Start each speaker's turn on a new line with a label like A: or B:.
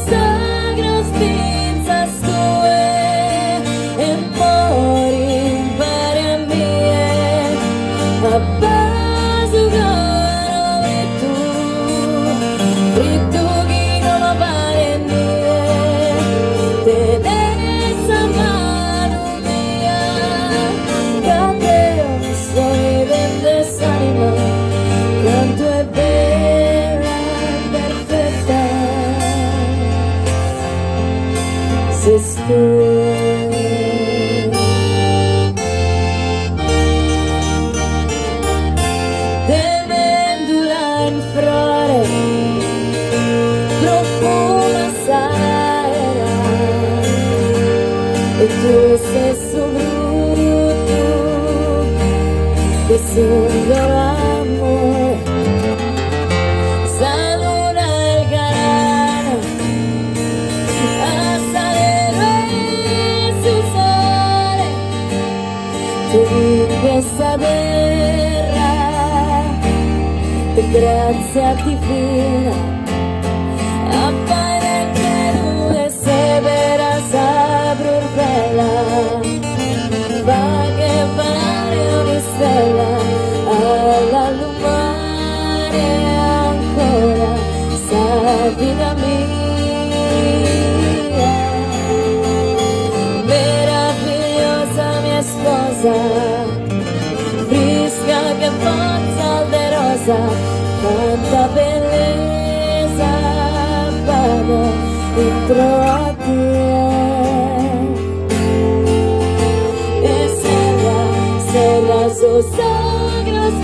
A: sagras pinzas tue e mori para mie abbasugano e tu ritughi non pare nie te dessa mano mia cateo soy vende sanima quanto è bella e perfetta se sto tenendula in flore profuma sarà e tu stesso brutto che singolo amore saluna il canale a salire su sole tu in questa terra che grazia divina appare che nude severa saprur bella va che fare una stella alla lumare ancora sa vita mia meravigliosa mia sposa fresca che forza de rosa tanta bellezza vado dentro a te e se la so sagras